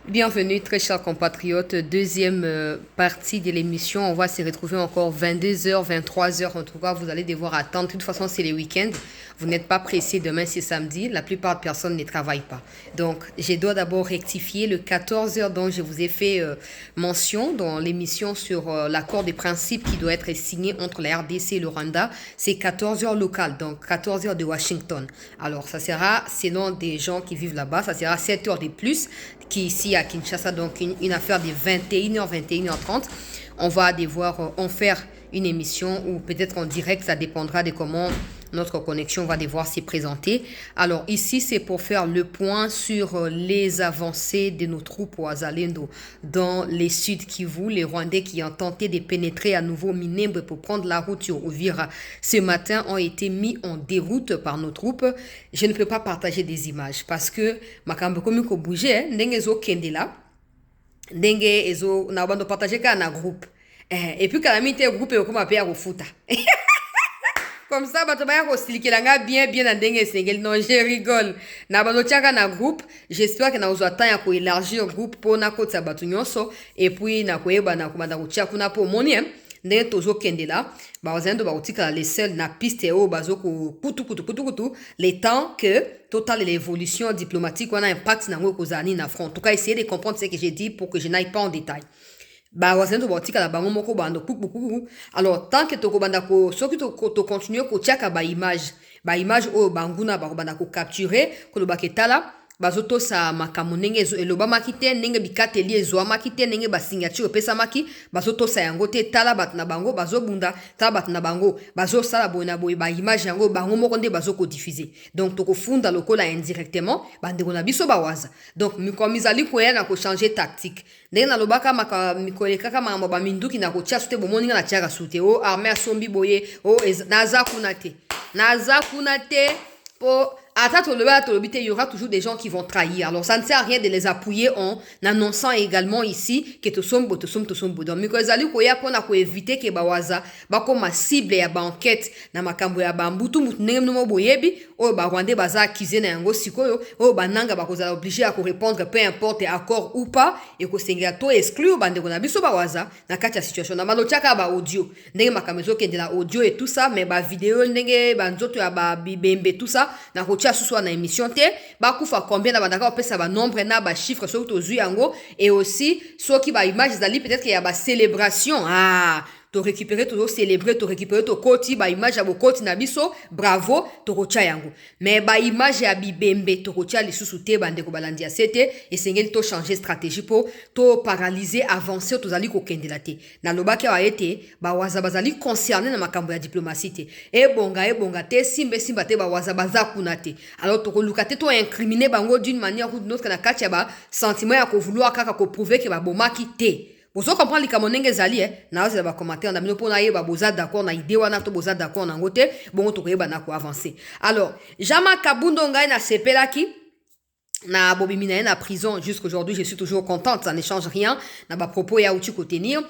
Bienvenue, très chers compatriotes. Deuxième partie de l'émission. On va se retrouver encore 22 h, 23 h. En tout cas, vous allez devoir attendre. De toute façon, c'est les week-ends. Vous n'êtes pas pressés. Demain, c'est samedi. La plupart des personnes ne travaillent pas. Donc, je dois d'abord rectifier le 14 h dont je vous ai fait mention dans l'émission sur l'accord de principe qui doit être signé entre la RDC et le Rwanda. C'est 14 h local, donc 14 h de Washington. Alors, ça sera, selon des gens qui vivent là-bas, ça sera 7 heures de plus qu'ici à Kinshasa, donc une affaire de 21 h, 21 h 30. On va devoir en faire une émission ou peut-être en direct, ça dépendra de comment notre connexion va devoir se présenter. Alors ici, c'est pour faire le point sur les avancées de nos troupes au Azalendo dans les Sud Kivu, les Rwandais qui ont tenté de pénétrer à nouveau Minembwe pour prendre la route sur Uvira. Ce matin, ont été mis en déroute par nos troupes. Je ne peux pas partager des images parce que makambo komi ko bouger, ndenge zo kende là, ndenge ezo na bando partager ka na groupe. Et puis quand mi te groupe ko ma pe ya futa. Comme ça, bato baya ko silikelanga bien na ndenge sengeli. Non, je rigole. Na bando tiaka na groupe, j'espère que na ozo temps ya ko élargir groupe pour na kotsa bato nyonso et puis na ko yeba na ko banda ko tia kuna po moni ndenge tozo kende là, ba ozendo ba otika les seuls na piste o bazo ko kutu le temps que total l'évolution diplomatique on a impact na ngo ko zani na front. En tout cas, essayez de comprendre ce que j'ai dit pour que je n'aille pas en détail. Ba wazendo botika la bango moko bando kuku. Alors tant que toko banda ko soki to continue ko tiaka ba image o banguna ba banda ko capturer ko lo baketala bazoto sa makamu ndenge eloba makite ndenge bikateli ezwa makite ndenge ba signature pesa maki bazoto sa yango te tala bat na bango bazobunda tala bat na bango bazo sala boina boy ba image yango bango moko nde bazoko diffuser. Donc toko funda lokola indirectement bande na biso bawaza. Donc mikomizali ko yana ko changer tactique ndenge na lobaka maka mikoleka kama ba minduki na ko tia sute bomoninga na tia sute o armée sombi boye o naza kunate po il y aura toujours des gens qui vont trahir. Alors, ça ne sert à rien de les appuyer en annonçant également ici que tout sombo. Donc, mikozali koya pona ko éviter que bawaza bako ma cible ya ba enquête na makambo ya bambutu mutnenge no boyebi o ba rwandais baza accusé na yango sikoyo o bananga bakozala obligé à répondre peu importe accord ou pas et ko senga to exclure bande ko na biso bawaza na kati ya situation na malo chaka ba audio ndenge makambo kende la audio et tout ça mais ba vidéo ndenge ba nzoto ya ba bibembe tout ça na tia sous na émission te ba kufa combien na bandaka opesa ba nombre na ba chiffre sur to zu yango et aussi soki ba image zali peut-être qu'il y a ba célébration to récupérer to célébrer to récupérer to koti ba image ya bokoti na biso bravo to kocha yango mais ba image ya bibembe to kocha lisusu te bande ko balandi ya sete et sengeli to changer stratégie pour to paralyser avancer to zali ko kendela te na lobaki wa ete ba waza bazali concerné na makambo ya diplomatie te e bonga te simba te ba waza baza kuna te. Alors to ko lukate to incriminer bango d'une manière ou d'une autre na katia ba sentiment ya ko vouloir kaka ko prouver que ba bomaki te. Vous comprenez les kamonenge zali na oza ba commentaire na bino pona yeba boza d'accord na idée wana to boza d'accord na ngote bongo to koyeba na ko avancer. Alors Jama Kabundo ngai na sepelaki na bobimina na prison jusqu'aujourd'hui, je suis toujours contente, ça ne change rien na ba propos ya uti ko tenir.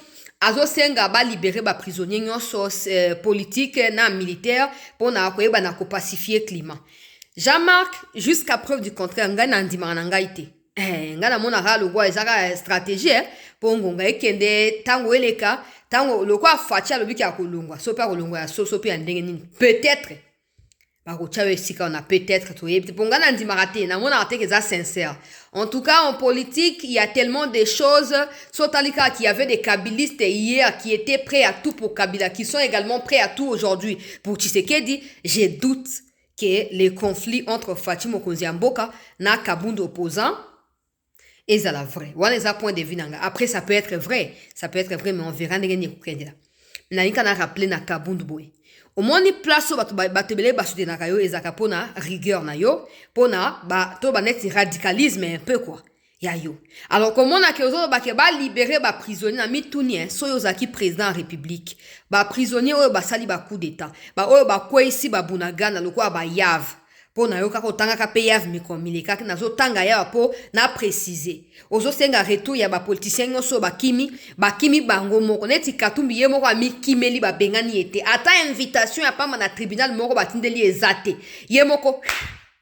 Azo senga ba libérer ba prisonniers nyonso politique na militaire pona koyeba na ko pacifier climat. Jean-Marc, jusqu'à preuve du contraire, ngai na ndima na ngai te. Ngana mona ra logwa ezaka stratégie pour ngonga ekende tango eleka tango lokwa fatia lobiki ya kolongwa so pa kolongwa ya so pe ndenge nini peut-être ba ko chawe sika on a peut-être to yebi pour ngana ndima raté na mona raté que ça sincère. En tout cas en politique il y a tellement de choses sotalika qui avait des kabilistes hier qui étaient prêts à tout pour Kabila qui sont également prêts à tout aujourd'hui pour Tshisekedi. Je doute que les conflits entre Fatima Mokonzi Mboka na Kabundo opposant et ça la vrai. Voilà les points de vue nanga. Après ça peut être vrai, mais on verra ndenge ni kokende là. Na nika na rappeler na Kabundu boy. Au moins ni place bato batebele basute na kayo ezaka pona rigueur na yo, pona ba to ba net radicalisme un peu quoi. Ya yo. Alors comment on a que ozo ba ke ba libérer ba prisonnier na mituni so yo zaki président en république. Ba prisonnier o ba sali ba coup d'état. Ba o ba kwa ici ba bunagana lokwa ba yav. Po na yo kako tanga ka payav mikomile kaka nazo tanga ya po na préciser ozo senga retour ya ba politicien nyonso bakimi bango moko neti katumbi ye moko ami kimeli ba bengani ete ata invitation ya pamba na tribunal moko batindeli ezate ye moko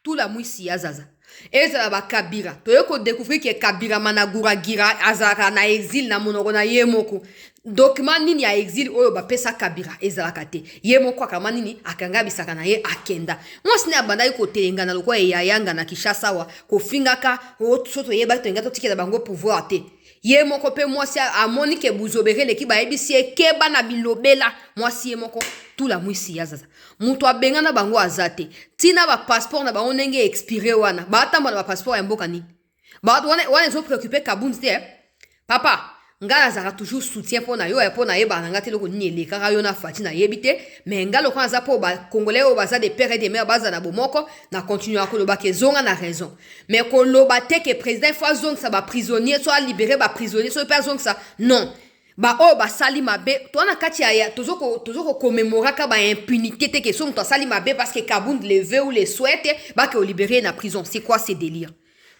tout la mwisi ya zaza ezala ba Kabila toye ko découvrir que Kabila managura gira azaka na exil na monoko na ye moko document nini ya exil oyo ba pesa Kabila ezala kate ye moko akama nini akanga bisaka na ye akenda mwasi ne abanda ko telenga na lokwa ya yanga na Kinshasa wa ko fingaka o soto ye ba tenga to tikela bango pouvoir te ye moko pe mwasi amoni ke buzobere leki ba ebisi ekeba na bilobela mwasi ye moko tout la mwisi ya zaza mutu abenga na bango azate tina ba passeport na bango ndenge expiré wana ba tamba na ba passeport ya mboka nini ba wana zo préoccupé Kabundi te papa ngala zaka toujours soutien pona yo ya pona yeba na ngate loko nini eleka yo na fati na yebite mais ngalo kwa za po ba congolais o baza de père et de mère baza na bomoko na continuer ko loba ke zonga na raison mais ko loba te ke président fois zong ça ba prisonnier soit libérer ba prisonnier soit pas zong ça non ba o ba sali mabe to na kati ya tozoko commémorer ka ba impunité te ke son to sali mabe parce que Kabundi le veut ou le souhaite ba ke libérer na prison c'est quoi ces délires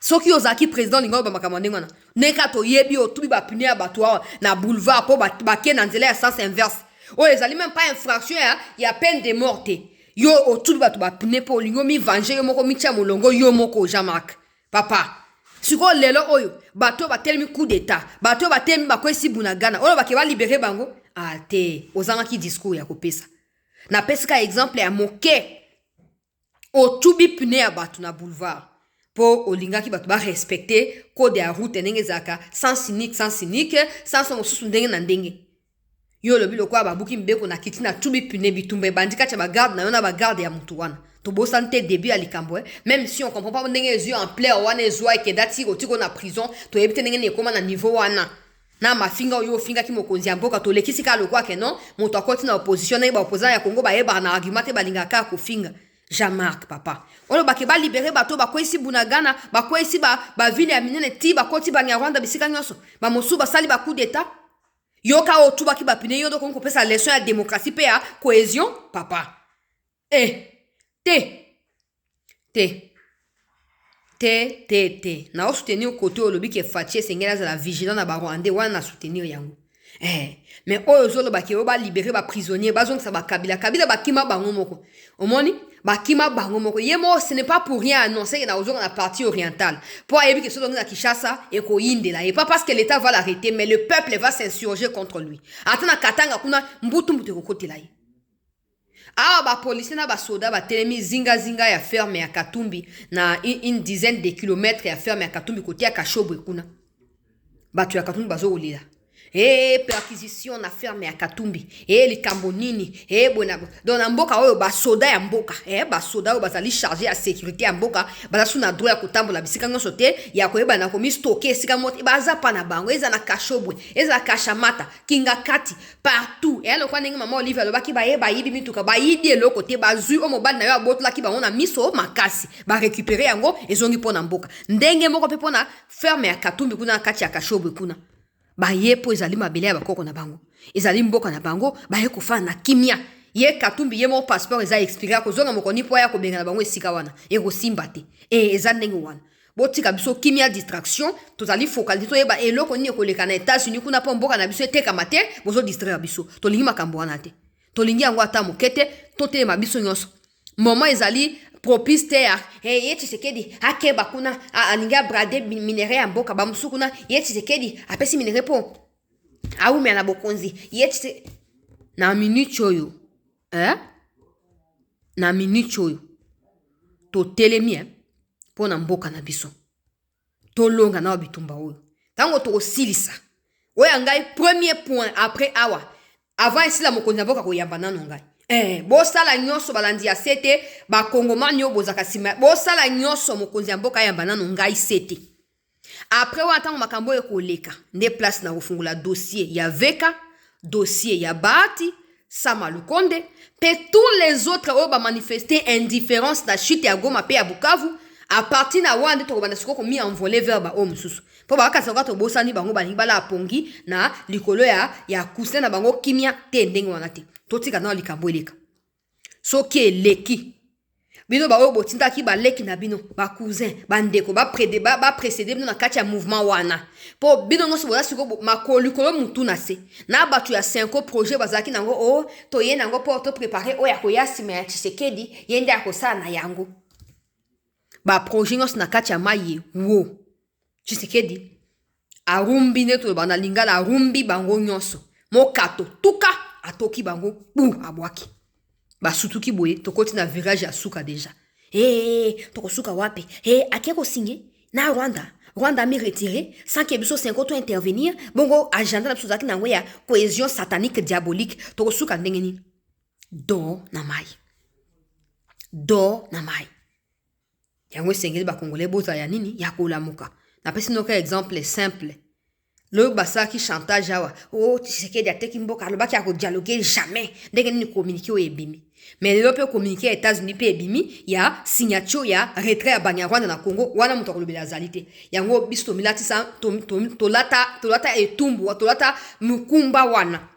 soki ozaki président lingo ba makamande ngana neka to yebi o tubi ba punir abattoir na boulevard po ba ke na nzela ya sens inverse o ezali même pas infraction ya peine de mort yo o tubi ba to ba punir po lingo mi venger yo moko mi tia molongo yo moko Jean-Marc papa siko lelo oyo bato ba telmi coup d'état bato ba telmi ba kwesi bunagana oyo ba ke ba libérer bango ate ozanga ki discours ya kopesa na pesika exemple ya moke o tubi punir abato na boulevard pour olinga ki bato ba respecter code ya route ndenge zaka sans cynique sans son susu ndenge na ndenge yo lobi lokwa babuki mbeko na kiti na tubi pune bitumbe bandika cha ba garde na yona ba garde ya mutu wana to bo santé début à likambo même si on comprend pas ndenge yeux en plein wana ezwa ke dati otiko na prison to yebite ndenge ne koma na niveau wana na mafinga yo finga ki mokonzi ya mboka to lekisi ka lokwa ke non moto akoti na opposition na ba opposant ya Congo ba yeba na argument te balinga ka ko finga Jean-Marc papa ono ba ke ba libérer bato ba kwesi bunagana ba kwesi ba ville ya minene ti ba koti ba Rwanda bisika nyonso ba mosu ba sali ba coup d'état yoka o tuba ki ba pine yo donc on pesa leçon ya démocratie pe ya cohésion papa te na o soutenir côté o lobi ke Fatie sengela za la vigilant na ba Rwanda wana soutenir yango mais oyo zolo ba ke o ba libérer ba prisonnier ba zonga sa ba Kabila ba kima bango moko omoni bakima bango moko yemo ce n'est pas pour rien annoncer na ozonga na partie orientale pour ayebi que so na Kinshasa et ko yindela et pas parce que l'état va l'arrêter mais le peuple va s'insurger contre lui atana katanga kuna mbutu ko kotela yi ba policier na ba soda ba telemi zinga ya ferme ya Katumbi na une dizaine de kilomètres ya ferme ya Katumbi côté ya Kashobwe kuna batu ya Katumbi bazo olila perquisition na ferme ya Katumbi likambo nini bona dona mboka oyo ba soda ya mboka ba soda oyo bazali chargé ya sécurité ya mboka baza suna droit ya kotambola bisika nyonso te ya koyeba na komi stocker sika moto baza pa na bango eza na Kashobwe eza Kashamata Kingakati partout lokwa ndenge mama Olive alobaki ba yibi mituka ba yidi eloko te bazui o mobali na yo abotola ki bango na miso makasi ba récupérer yango ezongi pona mboka ndenge moko pe pona ferme ya Katumbi kuna kati ya Kashobwe kuna ba yepo ezali mabele ya bakoko na bango ezali mboka na bango ba ye kofana na kimia ye Katumbi ye mo passeport eza expiré ko zonga mokoni po ya ko benga na bango esika wana ko simba te eza ndenge wana botika biso kimia distraction tozali focaliser to yeba eloko nini ko leka na États-Unis kuna po mboka na biso eteka mate bozo distraire biso to lingi makambo wana te to lingi yango ata mokete to telema biso nyonso moment ezali propice te ye Tshisekedi akeba kuna aninga brade minere ya mboka ba musuku na ye Tshisekedi apesi minere po aumi na bokonzi ye na minute oyo na minute oyo to telemi po na mboka na biso to longa na bitumba oyo tango to osilisa oya ngai premier point après awa avant esi la mokonzi mboka ko yamba nanu ngai bosala nyonso balandi ya sete ba kongoma nyo bozaka sima bosala nyonso mokonzi mboka yamba nanu ngai sete après wa tango makambo ekoleka nde place na kufungula dossier ya Veka dossier ya Bahati Sama Lukonde pe tous les autres oyo ba manifester indifférence na chute ya Goma pe ya Bukavu à partir na wande to bana siko ko mi envoler vers ba homme susu po ba ka sanga to bosani bango balingi bala pongi na likolo ya kusena na bango kimia te ndenge wana te totika na likambo eleka soki eleki bino ba oyo botinda ki ba leki na bino ba cousin ba ndeko ba précéder bino na kati ya mouvement wana po bino no sobola siko makolikolo mutu na se na batu ya 5 projet bazaki nango to ye nango po to préparer oya ko ya sima ya Tshisekedi yende akosala na yango ba projet nyonso na kati ya mai wo Tshisekedi arumbi nde toloba na lingala arumbi bango nyonso mokato tuka atoki bango pu abwaki basutuki boye tokoti na virage ya suka deja tokosuka wapi akia kosinye na Rwanda mi retiré sans que biso 50 intervenir bongo agenda na biso zaki na ya cohésion satanique diabolique tokosuka ndenge nini do na mai yango esengeli bakongole boza ya nini ya kolamuka napesi noka exemple simple le basaki chantage awa Tshisekedi ateki mboka alobaki ya kodialogue jamais ndenge nini communiquer oyo ebimi mais lelo mpe communiquer ya États-Unis mpe ebimi ya signature ya retrait ya Banyarwanda na Congo wana moto akolobela azali te yango biso tomilatisa tolata etumbu tolata mukumba wana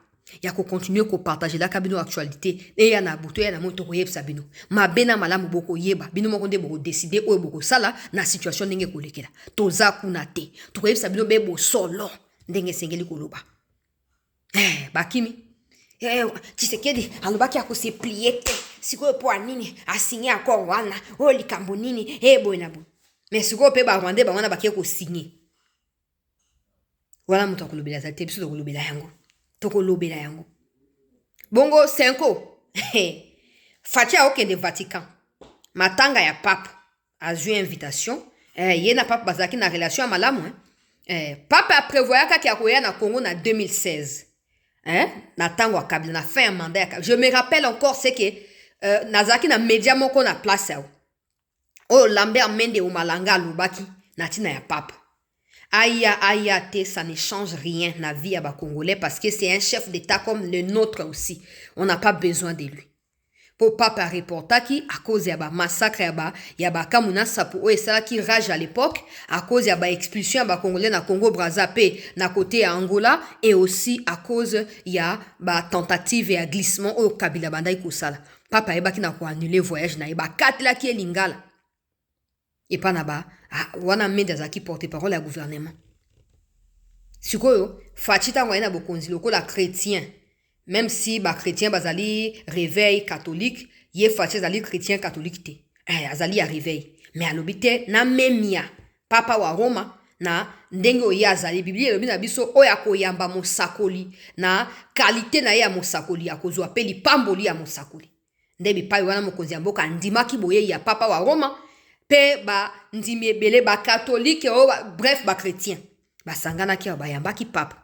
ya kocontinue kopartage laka bino actualité eya na buto ya na moto tokoyebisa bino mabe na malamu bokoyeba bino moko nde bokodeside oyo bokosala na situation ndenge kolekela toza kuna te tokoyebisa bino be bosolo ndenge esengeli koloba bakimi Tshisekedi alobaki akose plié te sikoyo po anini asigné accord wana oyo likambo nini boye na boye mais sikoyo mpe barwandais bangwana bakie kosigné wana moto akolobela azali te biso tokolobela yango bongo 5 Fachi aokende Vatican matanga ya pape azwi invitation ye na pape bazalaki na relation ya malamu pape aprévoyaka ki akoya na Congo na 2016 na tango ya Kabila na fin ya mandat ya Kabila je me rappelle encore c'est que nazalaki na média moko na place yao oyo Lambert Mende Omalanga alobaki na tina ya pape Aïe, ça ne change rien na vie à ba Congolais parce que c'est un chef d'État comme le nôtre aussi. On n'a pas besoin de lui. Pour papa reporta qui à cause ya ba massacre ya ba kamuna sapo et ça qui rage à l'époque à cause ya ba expulsion ya ba Congolais na Congo Brazzaville na côté ya Angola et aussi à cause ya ba tentative et glissement au Kabila bandai kosala. Papa eba ki na ko annuler voyage na eba katla ki elingala. Et pas naba wana mende azaki porte parole ya gouvernement sikoyo Fachi tango na bokonzi lokola chrétien même si ba chrétien bazali réveil catholique ye Fachi azali chrétien catholique te azali ya réveil mais alobite na memia papa wa Roma na ndenge oya azali biblia elobi na biso oya koyamba mosakoli na qualité na ya mosakoli akozwa pe lipamboli ya mosakoli nde bipai wana mokonzi ya mboka ndimaki boye ya papa wa Roma pe ba ndimi ebele ba catholique bref ba chrétien ba sangana ki ba yamba ki pape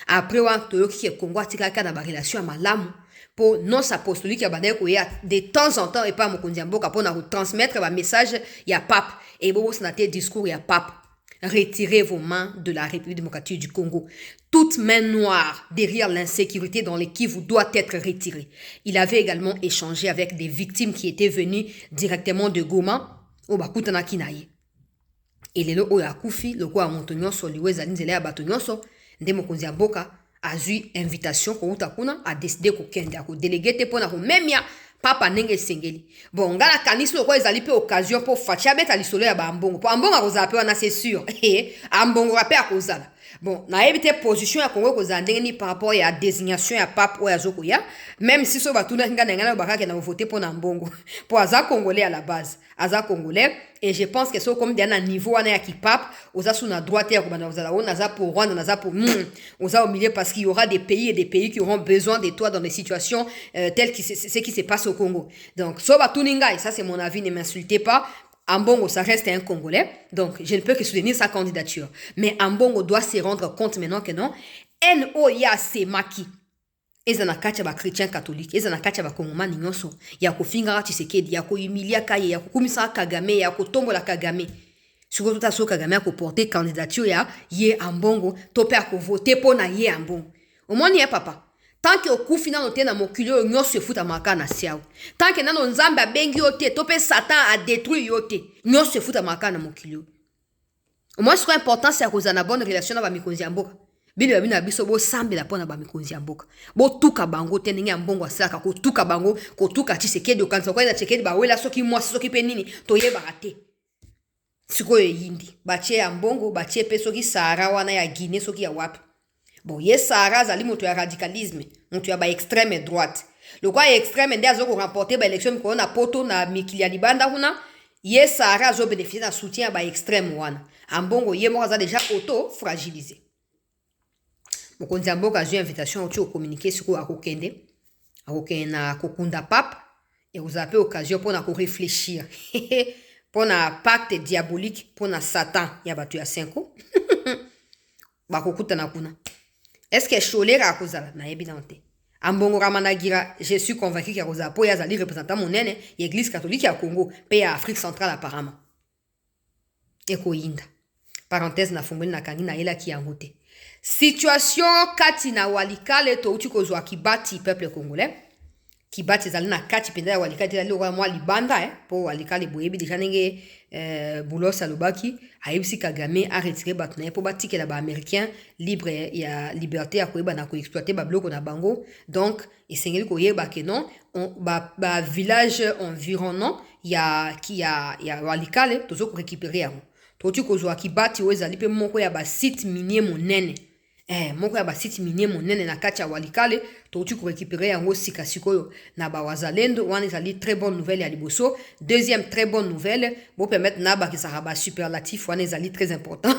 après wa toyoki ke Congo atikaka na ba relation ya malamu po non apostolique ya banaye ko ya de temps en temps et pas mokonzi ya mboka po na transmettre ba message ya pape et bobo sanate discours ya pape retirez vos mains de la République démocratique du Congo. Toute main noire derrière l'insécurité dans les Kivu doit être retirée. Il avait également échangé avec des victimes qui étaient venues directement de Goma o bakutana kinaye elelo oyo akufi loko ya moto nyonso liwe ezali nzela ya bato nyonso nde mokonzi ya mboka azwi invitation kouta kuna a décidé kokende akodelege te mpona komemia papa ndenge esengeli bon nga na kanisi loko ezali mpe occasion mpo Fachi abeta lisolo ya bambongo mpo ambongo akozala mpe wana c'est sûr ambongoka mpe akozala bon nayebi te position ya Congo ekozala ndenge nini par rapport ya désignation ya pape oyo azokoya même si so batunaki nga na ngai na bakake na voter mpo na mbongo mpo aza congolais à la base aza congolais et je pense que so comme dia na niveau wana ya kipape oza sous na droite ya kobanda ozala o naza pour Rwanda naza pour oza au milieu parce qu'il y aura des pays et des pays qui auront besoin de toi dans des situations telles que ce qui se passe au Congo donc so batuni ngai ça c'est mon avis ne m'insultez pas Ambongo, ça reste un Congolais, donc je ne peux que soutenir sa candidature. Mais Ambongo doit se rendre compte maintenant que non, N.O.Y.A. c'est maki. Eza na kacha ba chrétien catholique, eza na kacha ba kongomani nyonso, ya kofinga Tshisekedi, ya ko humilia kaye, ya kokumisa Kagame, ya kotombola Kagame. Siko tota so Kagame ko porter candidature ya ye Ambongo, to pe ko voter pona ye Ambongo. Omoni ye papa. Tant que okufi nano te na mokili oyo nyonso efuta maka na siao. Tant que nano nzambe abengi yo te, to pe Satan a détruit yo te, nyonso efuta maka na mokili oyo. Au moins ce qui est important c'est koza na bonne relation na ba mikonzi ya mboka. Bino bino biso bo sambela pona ba mikonzi ya mboka. Bo tuka bango te ndenge ya mbongo asaka ko tuka bango, ko tuka Tshisekedi okanza ko na Tshisekedi ba wela soki mwasi soki pe nini, to yeba te. Sikoyo yindi, batie ya mbongo, batie pe soki Sahara wana ya Guinée soki ya wapi. Bon, yes, Sahara, zali moto ya radicalisme, moto ya ba extrême droite. Le quoi extrême, nde azoko remporter ba élection miko na poto na mikili ya libanda huna, Ye Sahara zo bénéficier d'un soutien ba extrême wana. Ambongo ye mo za déjà auto fragilisé. Mokonzi amboka a invitation au communiquer sur ko akokende. Akokende na kokunda pape et vous avez occasion pour na ko réfléchir. Pour na pacte diabolique pour na Satan ya batu ya 5 ans. Ba kokuta na kuna. Est-ce que cholera akozala na yebi na nte? Ambongo Ramanagira, je suis convaincu qu'il y a Rosa Po, Yazali représentant mon nene, l'église catholique à Congo, pays à Afrique centrale apparemment. Eko Inda. Parenthèse na fungoli na kangi na ela ki yangote. Situation kati na walikale to uti kozwa kibati peuple congolais. Kibati zali na kati penda ya walikale zali wa mwa libanda po walikale boyebi déjà nenge Boulos Alobaki ayebisi Kagame a retiré batna po batikela ba américain libre ya liberté ya koyeba na ko exploiter ba bloko na bango. Donc esengeli koyeba ke non ba village environnant ya walikale tozo ko récupérer yango. Toti kozwa kibati wezali pe moko ya ba site minier monene. Moko ya ba site minier monene na kati ya walikale toti ko récupérer yango sika sikoyo na ba wazalendo wana ezali très bonne nouvelle ya liboso. Deuxième très bonne nouvelle bo permettre na ba kisaka ba superlatif wana ezali très important.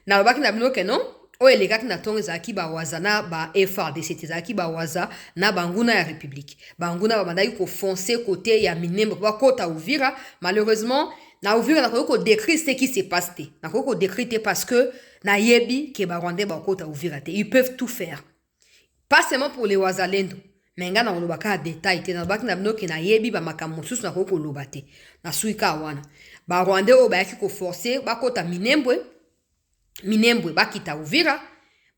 Na ba kina bino ke non o elegaki na tongo ezalaki ba wazana ba FRDC ezalaki ba waza na banguna ya république. Banguna ba bandaki ko foncer côté ya Minembwe ba kota Uvira. Malheureusement na Uvira na ko décrire ce qui s'est passé. Na ko décrire parce que na yebi ke ba Rwandais ba kota Uvira te. Ils peuvent tout faire. Pas seulement pour les wazalendo. Mais nga na lobaka détail te na baki na bino ke na yebi ba makambo susu na ko lobate. Na suika wana. Ba Rwandais o ba yaki ko forcer ba kota Minembwe ba kita Uvira.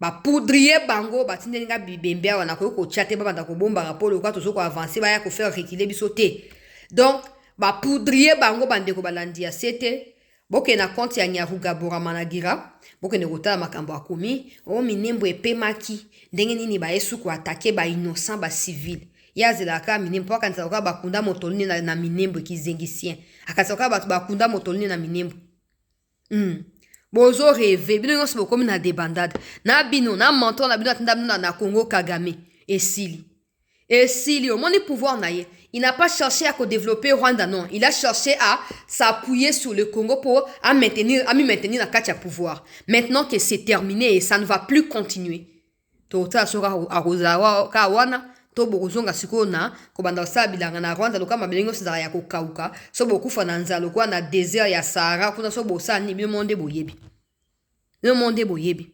Ba poudrier bango ba tinde nga bibembea wana ko chate ba banda ko bomba rapolo kwa tozo ko avancer ba ya ko faire reculer biso te. Donc ba poudrier bango bande ko balandi ya sete. Boke na compte ya Nyaruga Ramanagira, boke ne kotala makambo akomi, o Minembwe epemaki, ndenge nini ba yesu ko attaquer ba innocent ba civil. Ya zelaka Minembwe kanza ko ba kunda motolini na Minembwe kizengisien. Akatsoka ba kunda motolini na Minembwe. Bozo rêve, bino nyonso bokomi na débandade. Na bino na menton na bino atinda bino na Congo Kagame esili. Esili au monde pouvoir naie. Il n'a pas cherché à développer Rwanda, non. Il a cherché à s'appuyer sur le Congo pour à maintenir la carte à pouvoir. Maintenant que c'est terminé et ça ne va plus continuer. Tota sora arozawa kawana to bozonga sikona ko banda sabilanga na Rwanda loka mabelengo sizara ya kokauka so bokufa na nzalo kwa na désert ya Sahara kuna so bosani bi monde boyebi. Le monde boyebi.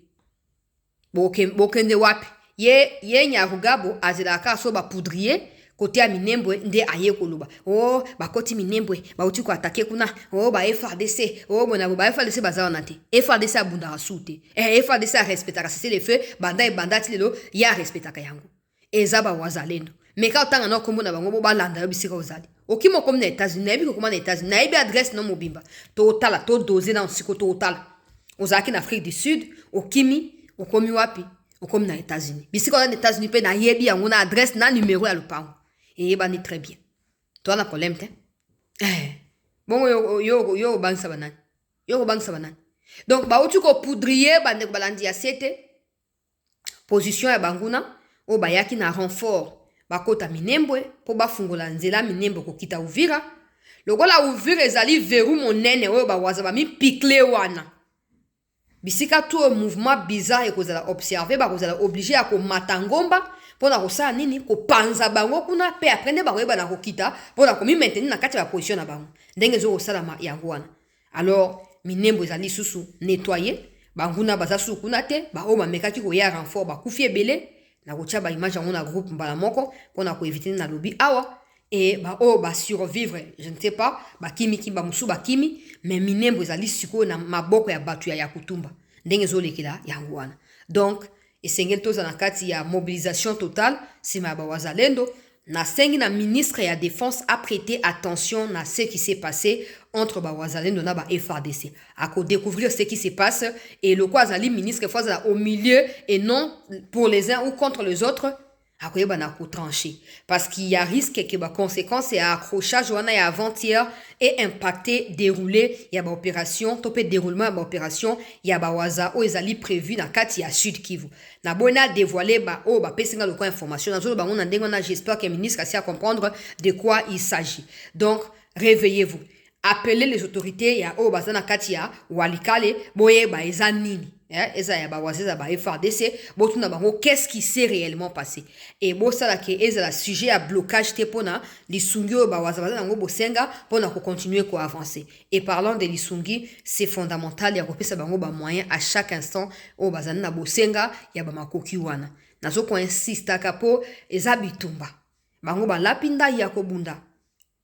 Bokende wapi? Ye Nyarugabo azelaka so ba poudrier côté à Minembwe nde aye koloba. Oh ba koti Minembwe ba uti ko attaquer kuna. Oh ba FRDC. Oh bona ba FRDC bazawa nate. FRDC abunda rasute. FRDC a respectaka c'est les feux banda e banda tilelo ya respectaka yango. Eza ba wazalendo. Mais quand tanga na kombo na bango ba landa bisika ozali. Okimo comme na États-Unis, na ko comme na États-Unis, na ibi adresse no mobimba. Total to doser na siko total. Ozaki na Afrique du Sud, okimi, okomi wapi? Okomi na États-Unis. Bisika na États-Unis pe na yebi yango na adresse na numéro ya lupango. Et bani très bien. Toi na problème te. Bon yo bangsa banane. Yo bangsa banane. Donc ba otu ko poudrier bande ko balandi ya sete. Position ya banguna o bayaki na renfort bakota Minembwe po bafungola nzela Minembwe ko kita Uvira. Lokola Uvira ezali veru monene oyo ba waza ba mi pikle wana. Bisika tout mouvement bizarre et kozala observer ba kozala obligé à ko matangomba pona kosa nini ko panza bango kuna pe aprende ba koyeba na kokita pona ko mi maintenir na kati ya position na bango ndenge zo kosala ma yango wana. Alors Minembwe ezali susu nettoyer banguna baza su kuna te ba o mamekaki ko ya renfort ba kufi ebele na kotia ba image yango na groupe mbala moko pona ko éviter na lobby awa et ba o ba survivre je ne sais pas ba kimi ba musu ba kimi mais Minembwe ezali siko na maboko ya batu ya kutumba ndenge zo lekela yango wana. Donc esengeli toza na kati ya mobilisation totale sima ba wazalendo na sengi na ministre ya défense a prêté attention na ce qui s'est passé entre ba wazalendo na ba FRDC à découvrir ce qui se passe et le quoi azali ministre fois au milieu et non pour les uns ou contre les autres akoyeba na ko trancher parce qu'il y a risque que ba conséquence et accrochage wana ya avant-hier et impacté déroulé ya ba opération topé déroulement ba opération ya ba waza o ezali prévu na kati ya Sud Kivu na bona dévoiler ba o ba pesinga le information na zo ba on ndenge na j'espère que le ministre a comprendre de quoi il s'agit. Donc réveillez-vous. appeler les autorités ya o bazana katia walikale boye ba eza nini eza ya ba wazeza ba FARDC botuna bango qu'est-ce qui s'est réellement passé et bo sala ke eza la sujet à blocage te pona lisungi o ba wazeza ngo bosenga pona ko continuer ko avancer et parlant de lisungi c'est fondamental ya kopesa bango ba moyen à chaque instant o bazana na bosenga ya ba makoki wana nazo ko insista kapo eza bitumba bango ba lapinda ya kobunda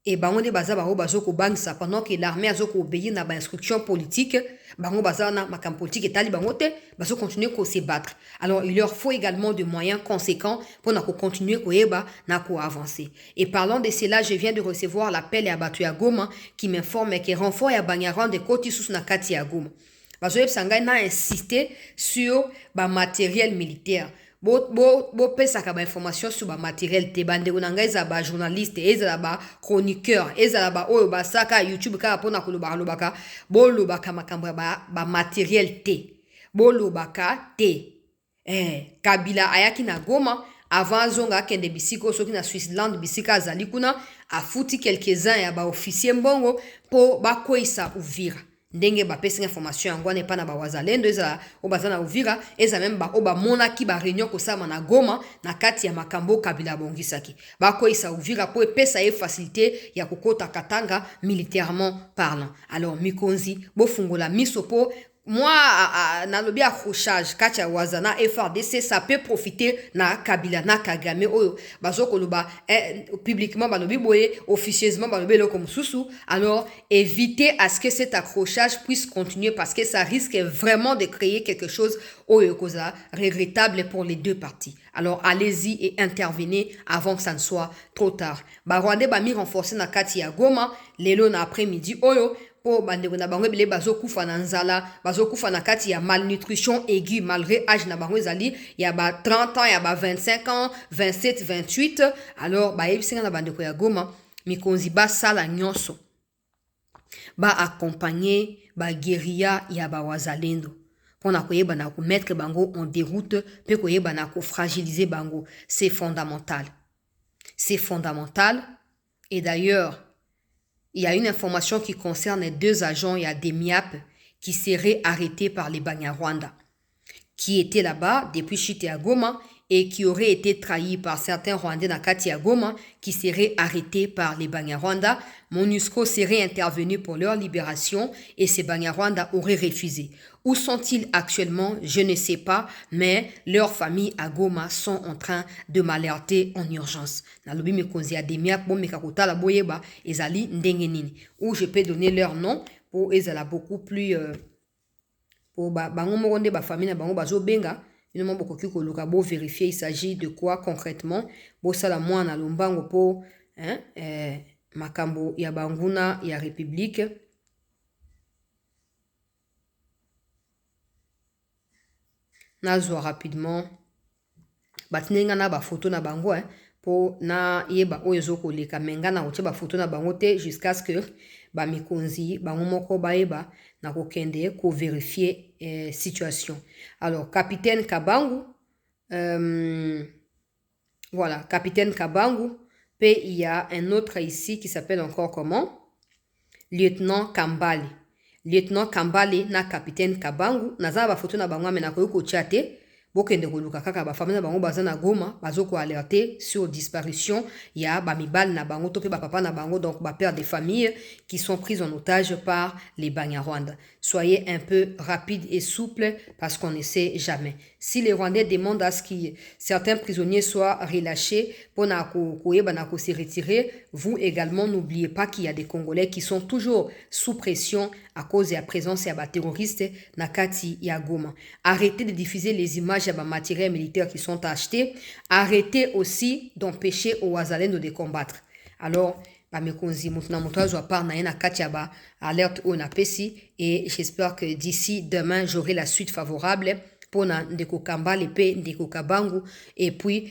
et bango de baza bango bazo ko bangisa pendant que l'armée azo ko obéir na ba instruction politique bango baza na makam politique etali bango te bazo continuer ko se battre alors il leur faut également de moyens conséquents pour na ko continuer ko yeba na ko avancer et parlant de cela je viens de recevoir l'appel à Batu ya Goma qui m'informe que renfort ya Banyaran de koti sous na kati ya Goma bazo yeb sanga na insister sur ba matériel militaire bo pesaka ba information sur ba matériel te bande unanga eza ba journaliste eza ba chroniqueur eza ba oyo ba saka YouTube ka pona koloba lobaka bo lobaka makambo ba matériel te bo lobaka te Kabila ayaki na Goma avant zonga kende bisiko soki na Switzerland bisika azali kuna afuti quelques-uns ya ba officier mbongo po ba koisa Uvira ndenge bapesi information yango ne pa na bawazalendo eza obazana Uvira eza même ba oba monaki ba réunion ko sama na Goma na kati ya makambo Kabila bongisaki bakoisa Uvira po epesa e facilité ya kokota Katanga militairement parlant alors mikonzi bo fungola misopo moi na lobi accrochage kacha wazana FARDC ça peut profiter na Kabila na Kagame oyo bazoko loba publiquement balobi boye officieusement balobi le comme sousou alors évitez à ce que cet accrochage puisse continuer parce que ça risque vraiment de créer quelque chose oyo koza regrettable pour les deux parties alors allez-y et intervenez avant que ça ne soit trop tard ba Rwanda ba mi renforcer na kati ya Goma lelo na après-midi oyo po bandeko na bango bile bazokufa na nzala bazokufa na kati ya malnutrition aiguë malgré âge na bango ezali ya ba 30 ans ya ba 25 ans 27 28 alors ba yebisinga na bandeko ya Goma mikonzi ba sala nyonso ba accompagner ba guérilla ya ba wazalendo pona koyeba na ko mettre bango en déroute pe koyeba na ko fragiliser bango c'est fondamental et d'ailleurs il y a une information qui concerne les deux agents, il y a des MIAP qui seraient arrêtés par les Banyarwanda, qui étaient là-bas depuis Chite à Goma et qui auraient été trahis par certains Rwandais dans Kati à Goma, qui seraient arrêtés par les Banyarwanda. MONUSCO serait intervenu pour leur libération et ces Banyarwanda auraient refusé. Où sont-ils actuellement? Je ne sais pas, mais leurs familles à Goma sont en train de m'alerter en urgence. Où je peux donner leur nom pour ezala beaucoup plus pour bango moronde ba famille na bango bazo benga finalement bokoki koluka bo vérifier il s'agit de quoi concrètement bo sala mwana lombango po makambo ya banguna ya république nazwa rapidement batinenga na ba photo na bango po na yeba oyo ezokoleka menga na kotia ba photo na bango te jusqu'à ce que ba mikonzi bango moko baeba na kokende ko vérifier situation. Alors capitaine Kabangu voilà, capitaine Kabangu, puis il y a un autre ici qui s'appelle encore comment? Lieutenant Kambali. Lieutenant Kambali na capitaine Kabangu naza ba photo na bango amena ko chate bokende koluka kaka ba famille na bango baza na Goma bazoko alerter sur disparition ya ba mibal na bango to pe ba papa na bango donc ba père de famille qui sont pris en otage par les Banyarwanda. Soyez un peu rapide et souple parce qu'on ne sait jamais. Si les Rwandais demandent à ce que certains prisonniers soient relâchés pour se retirer, vous également n'oubliez pas qu'il y a des Congolais qui sont toujours sous pression à cause de la présence de terroristes Nakati et Goma. Arrêtez de diffuser les images de matériel militaire qui sont achetés. Arrêtez aussi d'empêcher aux Wazalendo de combattre. Alors, alerte au napesi et j'espère que d'ici demain j'aurai la suite favorable pour Ndeko Kamba l'épée Ndeko Kabangu et puis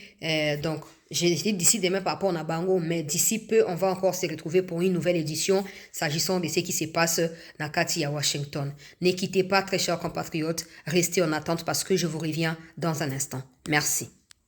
donc j'ai dit d'ici demain par rapport à Bango mais d'ici peu on va encore se retrouver pour une nouvelle édition s'agissant de ce qui se passe dans Kati à Washington. Ne quittez pas très chers compatriotes, restez en attente parce que je vous reviens dans un instant. Merci.